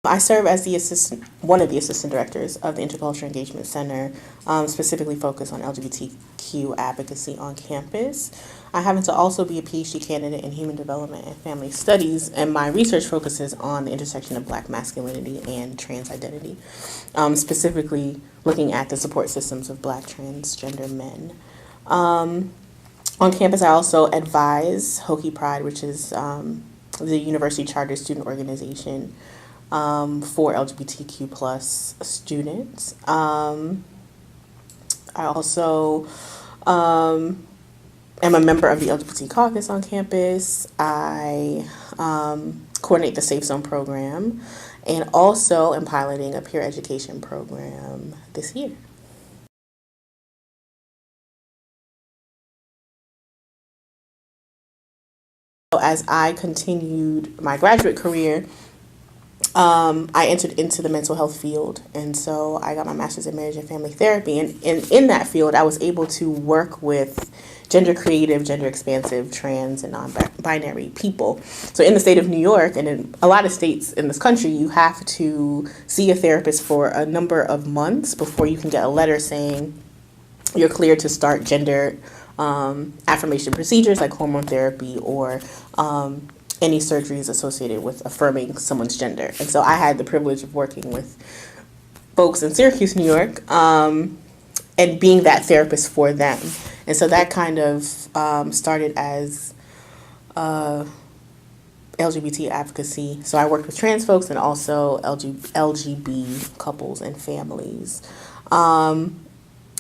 I serve as one of the assistant directors of the Intercultural Engagement Center, specifically focused on LGBTQ advocacy on campus. I happen to also be a PhD candidate in human development and family studies, and my research focuses on the intersection of Black masculinity and trans identity, specifically looking at the support systems of Black transgender men. On campus, I also advise Hokie Pride, which is the university charter student organization for LGBTQ plus students. I also am a member of the LGBT caucus on campus. I coordinate the Safe Zone program, and also am piloting a peer education program this year. As I continued my graduate career, I entered into the mental health field, and so I got my master's in marriage and family therapy. And in that field, I was able to work with gender creative, gender expansive, trans, and non-binary people. So in the state of New York, and in a lot of states in this country, you have to see a therapist for a number of months before you can get a letter saying you're cleared to start gender affirmation procedures like hormone therapy or any surgeries associated with affirming someone's gender. And so I had the privilege of working with folks in Syracuse, New York, and being that therapist for them. And so that kind of started as LGBT advocacy. So I worked with trans folks and also LGB couples and families.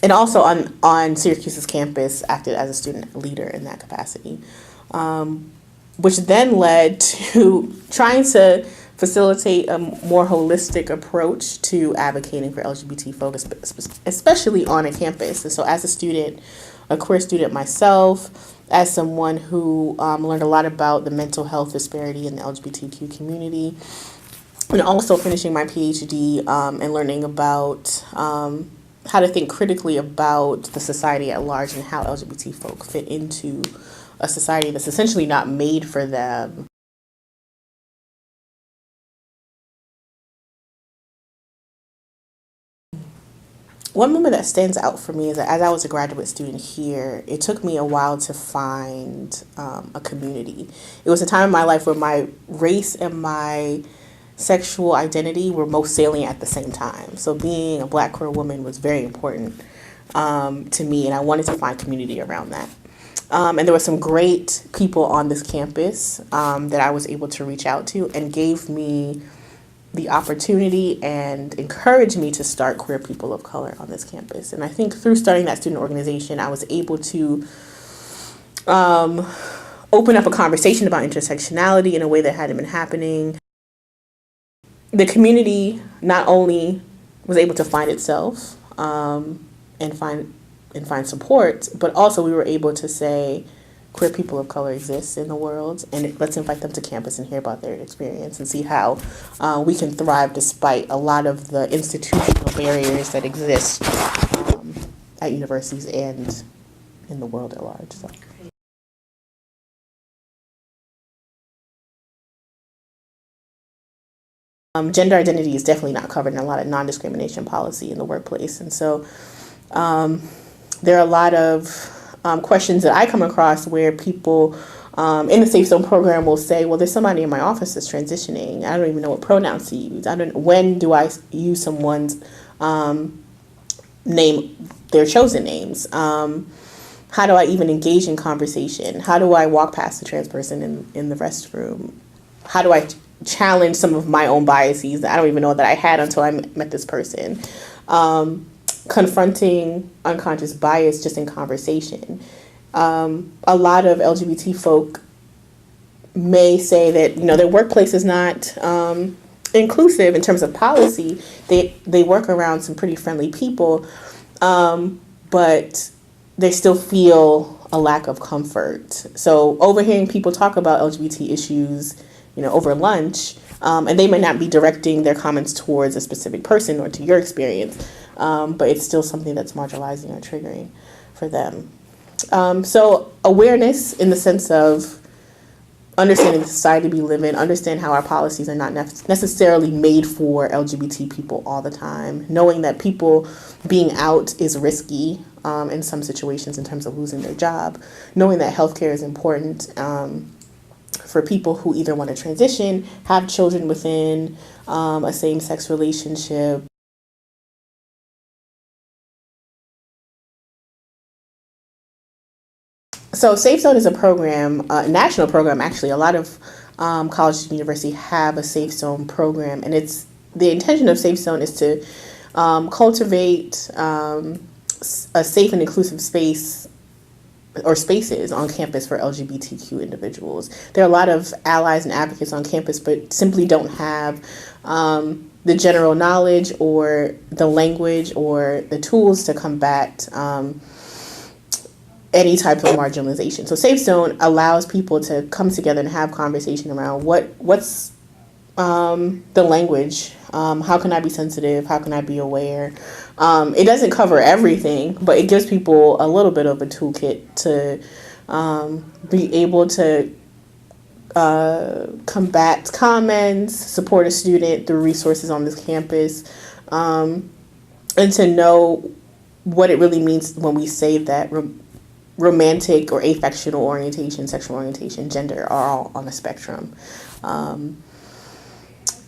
And also on Syracuse's campus, acted as a student leader in that capacity, which then led to trying to facilitate a more holistic approach to advocating for LGBT folks, especially on a campus. And so as a student, a queer student myself, as someone who learned a lot about the mental health disparity in the LGBTQ community, and also finishing my PhD and learning about how to think critically about the society at large and how LGBT folk fit into a society that's essentially not made for them. One moment that stands out for me is that as I was a graduate student here, it took me a while to find a community. It was a time in my life where my race and my sexual identity were most salient at the same time. So being a Black queer woman was very important to me, and I wanted to find community around that. And there were some great people on this campus that I was able to reach out to, and gave me the opportunity and encouraged me to start Queer People of Color on this campus. And I think through starting that student organization, I was able to open up a conversation about intersectionality in a way that hadn't been happening. The community not only was able to find itself and find support, but also we were able to say queer people of color exist in the world, and let's invite them to campus and hear about their experience and see how we can thrive despite a lot of the institutional barriers that exist at universities and in the world at large. So. Gender identity is definitely not covered in a lot of non-discrimination policy in the workplace, and so there are a lot of questions that I come across where people in the Safe Zone program will say, well, there's somebody in my office that's transitioning. I don't even know what pronouns to use. When do I use someone's name, their chosen names? How do I even engage in conversation? How do I walk past the trans person in the restroom? How do I challenge some of my own biases that I don't even know that I had until I met this person? Confronting unconscious bias just in conversation. A lot of LGBT folk may say that their workplace is not inclusive in terms of policy. They work around some pretty friendly people, but they still feel a lack of comfort. So overhearing people talk about LGBT issues, over lunch, and they might not be directing their comments towards a specific person or to your experience, but it's still something that's marginalizing or triggering for them. So awareness in the sense of understanding the society we live in, understand how our policies are not necessarily made for LGBT people all the time, knowing that people being out is risky in some situations in terms of losing their job, knowing that healthcare is important for people who either want to transition, have children within a same-sex relationship. So Safe Zone is a program, a national program actually. A lot of colleges and universities have a Safe Zone program, and it's the intention of Safe Zone is to cultivate a safe and inclusive space or spaces on campus for LGBTQ individuals. There are a lot of allies and advocates on campus, but simply don't have the general knowledge or the language or the tools to combat any type of marginalization. So Safe Zone allows people to come together and have conversation around what's the language, how can I be sensitive, how can I be aware. It doesn't cover everything, but it gives people a little bit of a toolkit to be able to combat comments, support a student through resources on this campus, and to know what it really means when we say that romantic or affectional orientation, sexual orientation, gender are all on the spectrum.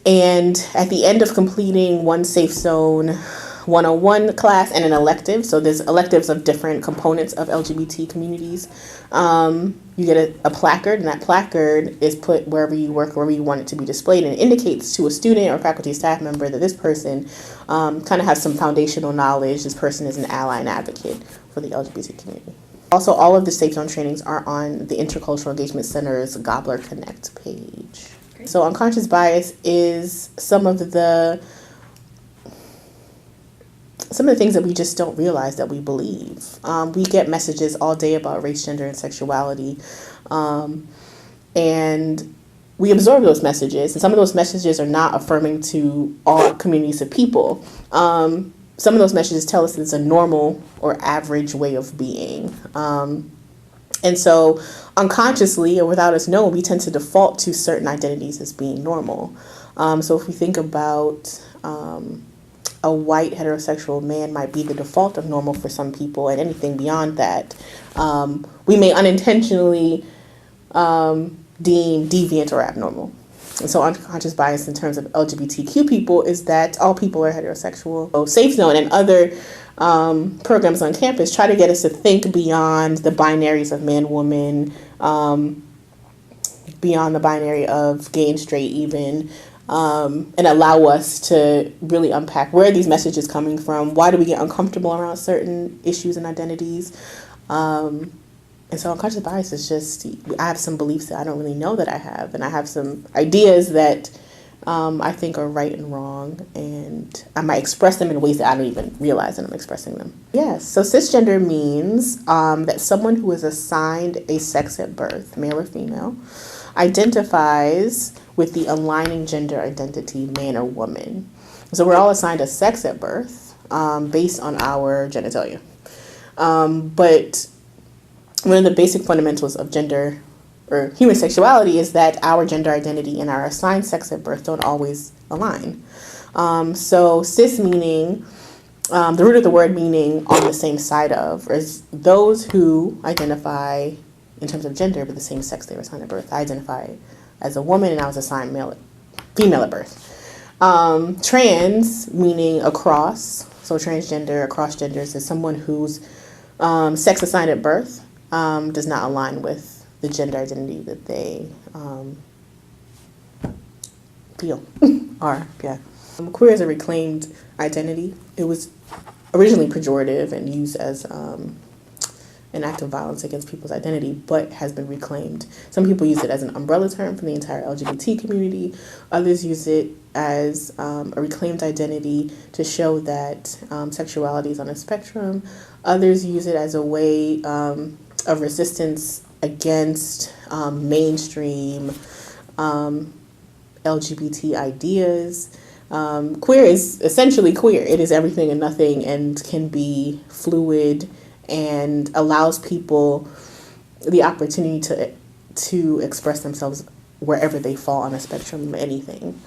And at the end of completing one Safe Zone 101 class and an elective, so there's electives of different components of LGBT communities, you get a placard, and that placard is put wherever you work, wherever you want it to be displayed, and it indicates to a student or faculty staff member that this person kind of has some foundational knowledge. This person is an ally and advocate for the LGBT community. Also, all of the Safe Zone trainings are on the Intercultural Engagement Center's Gobbler Connect page. Great. So unconscious bias is some of the things that we just don't realize that we believe. We get messages all day about race, gender, and sexuality, and we absorb those messages, and some of those messages are not affirming to all communities of people. Some of those messages tell us it's a normal or average way of being. And so unconsciously or without us knowing, we tend to default to certain identities as being normal. So if we think about a white heterosexual man might be the default of normal for some people, and anything beyond that, we may unintentionally deem deviant or abnormal. And so unconscious bias in terms of LGBTQ people is that all people are heterosexual. So Safe Zone and other programs on campus try to get us to think beyond the binaries of man, woman, beyond the binary of gay and straight even, and allow us to really unpack where are these messages coming from, why do we get uncomfortable around certain issues and identities. And so unconscious bias is just, I have some beliefs that I don't really know that I have, and I have some ideas that I think are right and wrong, and I might express them in ways that I don't even realize that I'm expressing them. Yes, so cisgender means that someone who is assigned a sex at birth, male or female, identifies with the aligning gender identity, man or woman. So we're all assigned a sex at birth based on our genitalia. But one of the basic fundamentals of gender or human sexuality is that our gender identity and our assigned sex at birth don't always align. So cis meaning, the root of the word meaning on the same side of, is those who identify in terms of gender but the same sex they were assigned at birth. I identify as a woman and I was assigned female at birth. Trans meaning across, so transgender, across genders, is someone whose sex assigned at birth does not align with the gender identity that they feel are. Yeah. Queer is a reclaimed identity. It was originally pejorative and used as an act of violence against people's identity, but has been reclaimed. Some people use it as an umbrella term for the entire LGBT community. Others use it as a reclaimed identity to show that sexuality is on a spectrum. Others use it as a way of resistance against mainstream LGBT ideas. Queer is essentially queer. It is everything and nothing and can be fluid and allows people the opportunity to to express themselves wherever they fall on a spectrum of anything.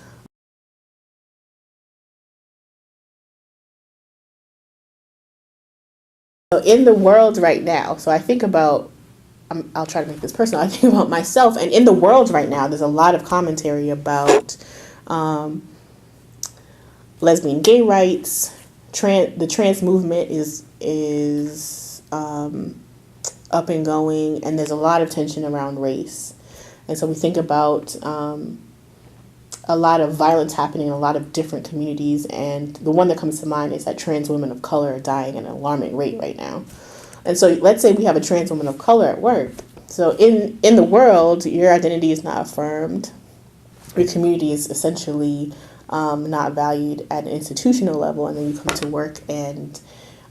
So in the world right now, so I think about, I'll try to make this personal, I think about myself, and in the world right now, there's a lot of commentary about lesbian gay rights. The trans movement is up and going, and there's a lot of tension around race. And so we think about a lot of violence happening in a lot of different communities, and the one that comes to mind is that trans women of color are dying at an alarming rate right now. And so let's say we have a trans woman of color at work. So in the world, your identity is not affirmed. Your community is essentially not valued at an institutional level, and then you come to work and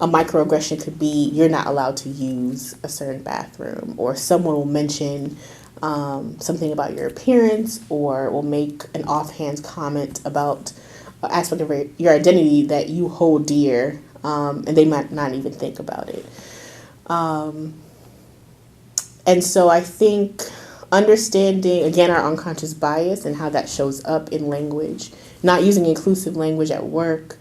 a microaggression could be you're not allowed to use a certain bathroom, or someone will mention something about your appearance, or will make an offhand comment about an aspect of your identity that you hold dear, and they might not even think about it. And so I think understanding, again, our unconscious bias and how that shows up in language, not using inclusive language at work,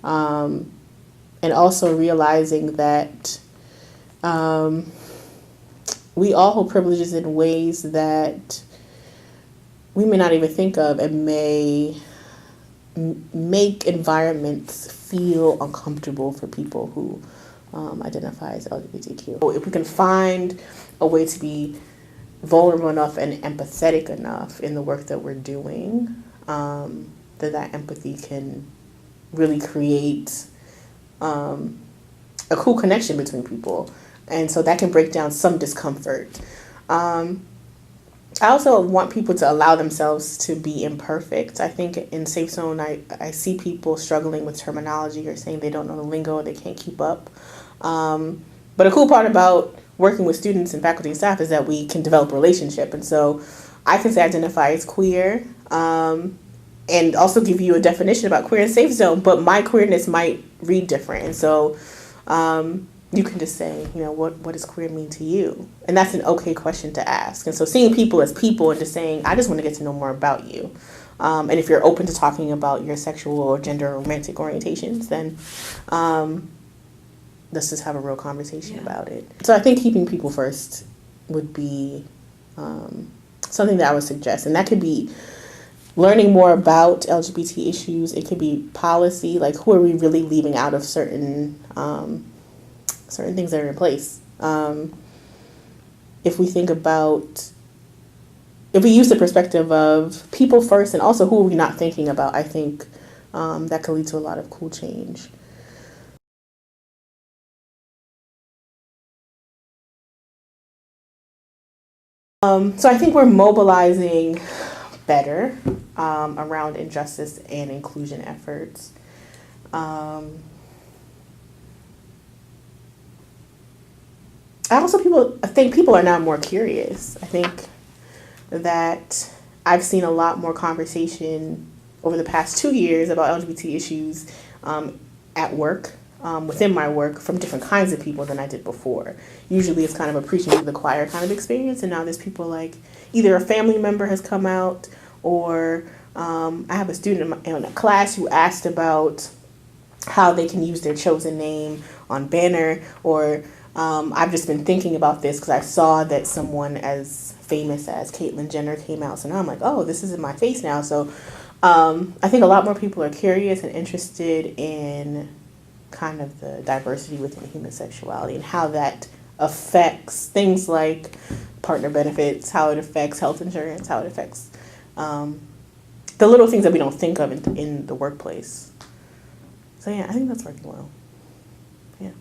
and also realizing that we all hold privileges in ways that we may not even think of, and may make environments feel uncomfortable for people who identify as LGBTQ. If we can find a way to be vulnerable enough and empathetic enough in the work that we're doing, that empathy can really create a cool connection between people. And so that can break down some discomfort. I also want people to allow themselves to be imperfect. I think in Safe Zone, I see people struggling with terminology or saying they don't know the lingo or they can't keep up. But a cool part about working with students and faculty and staff is that we can develop a relationship. And so I can say identify as queer, and also give you a definition about queer in Safe Zone, but my queerness might read different. And so you can just say, what does queer mean to you? And that's an okay question to ask. And so seeing people as people and just saying, I just want to get to know more about you. And if you're open to talking about your sexual or gender or romantic orientations, then let's just have a real conversation about it. So I think keeping people first would be something that I would suggest. And that could be learning more about LGBT issues. It could be policy, like who are we really leaving out of certain things that are in place. If we think about, if we use the perspective of people first and also who are we not thinking about, I think that could lead to a lot of cool change. So I think we're mobilizing better around injustice and inclusion efforts. I think people are now more curious. I think that I've seen a lot more conversation over the past 2 years about LGBT issues at work, within my work, from different kinds of people than I did before. Usually it's kind of a preaching to the choir kind of experience, and now there's people like either a family member has come out, or I have a student in a class who asked about how they can use their chosen name on banner, or I've just been thinking about this because I saw that someone as famous as Caitlyn Jenner came out, so now I'm like, oh, this is in my face now. So I think a lot more people are curious and interested in kind of the diversity within human sexuality and how that affects things like partner benefits, how it affects health insurance, how it affects the little things that we don't think of in the workplace. So yeah, I think that's working well.